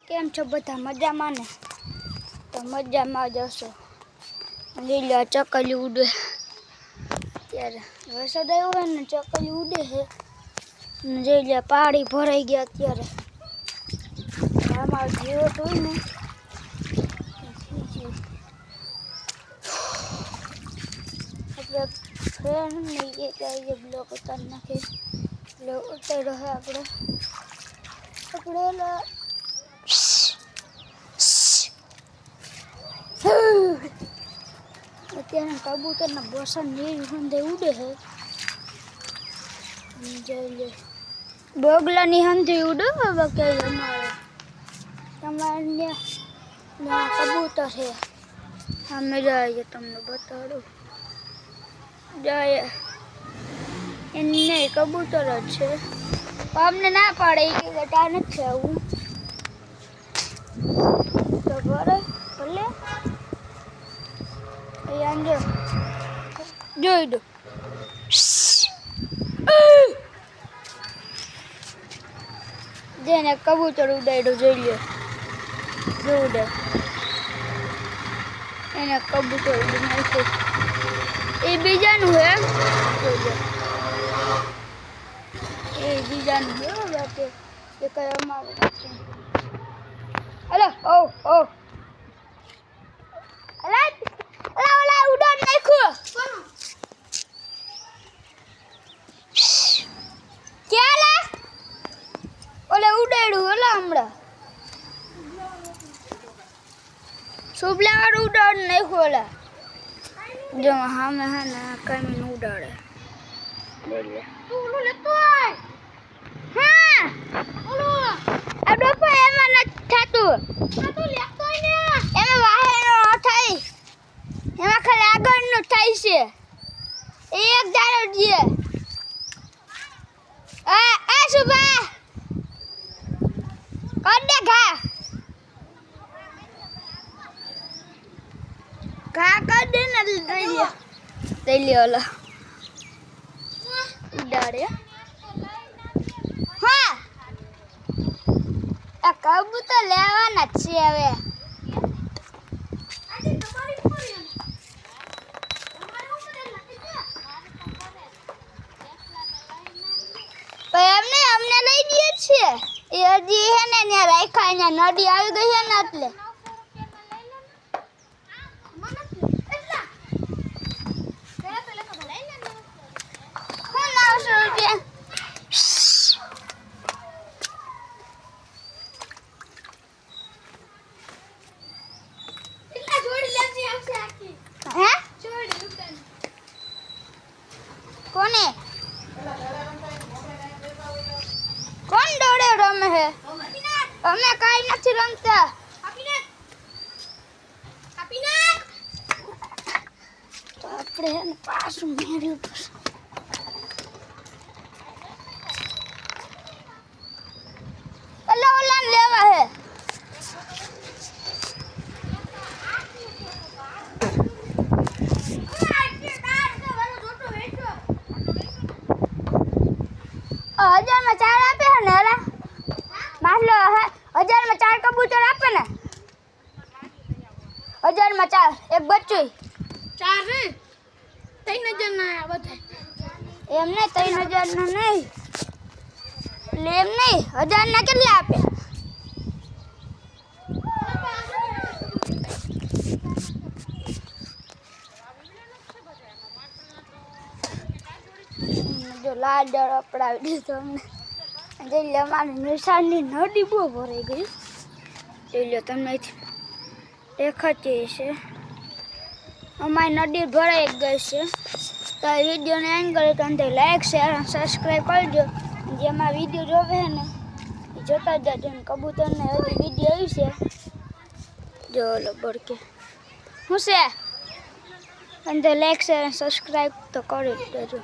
કેમ છો બધા મજામાં ને? તો મજામાં જ હશો. લીલા ચકલી ઉડે ત્યારે વરસાદ આવ્યો હોય ને ચકલી ઉડે છે. જે પાણી ભરાઈ ગયા અત્યારે આમાં જીવો તો હોય ને આપણે ફ્રેન્ડ ને એ જાય બ્લોક ઉતારી નાખે એટલે ઉતાર્યો છે આપણે અત્યારે કબૂતરના બોસા નીર હંધે ઉડે છે. જોઈ બગલાની હંધી ઉડે કે અમારે તમારે ત્યાં કબૂતર છે. અમે જઈએ તમને બતાડું જાય એને કબૂતર જ છે. અમને ના પાડે કે ગટા નથી આવું તો ભલે અહીંયા જોઈ દો જેને કબૂતર ઉડાડ્યું જોઈ લે જો ઉડે એને કબૂતર ઉડી નાખ્યું એ બીજાનું હે એ બીજાનું હે બાકી એ કઈ અમારું નથી. હલો ઓ ઓ ઓલા ઉડાડ નાખ્યું ક્યાં લા ઓલે ઉડાડ્યું ઓલા હમણાં સુબલા વાળું ઉડાડ નાખ્યું ઓલા જો હામે હે ને કઈ ઉડાડે ઓલું લેતો આય હા ઓલું આ ડોફા એમાં નથી થાતું તો લેતો આય ને એમાં વાહેનો થાય એમાં ખાલી આગળનું થાય છે એક દાડો દે આ સુબા કડે ઘા કડે ને લઈ લે ઓલા ઉડાડે હા આ કબૂતર લેવાના જ છે હવે અમને લઈ દે છે એ હજી હે ને ત્યાં રાખ્યા અહીંયા નદી આવી ગઈ છે ને એટલે કોને કોણ દોડે રમે હે અમે કાઈ નથી રમતા તો આપણે એને પાછું મેળ્યું પડશે ઓલા લેવા હે હજારમાં 4 આપે હે ને ઓલા માસલો 1000માં 4 કબૂતર આપે ને 1000માં 4 એક બચ્ચું 4 રે 3000 ના બધા એમ નહીં 3000 ના નહીં એટલે એમ નહીં 1000 ના કેટલા આપે જો લાલ ડર અપડાવી દીધો અમને જોઈ લે અમારી નિશાનની નદી બહુ ભરાઈ ગઈ જોઈ લો તમને દેખાતી છે અમારી નદી ભરાઈ ગઈ છે તો આ વિડીયોને એન્ડ કરી તો લાઈક શેર અને સબસ્ક્રાઈબ કરજો જેમાં વિડીયો જોવે ને એ જોતા જ જાજો કબૂતરને હજી વિડીયો આવી છે જો ઓલો બળકે શું છે અને લાઈક શેર અને સબસ્ક્રાઈબ તો કરી દેજો.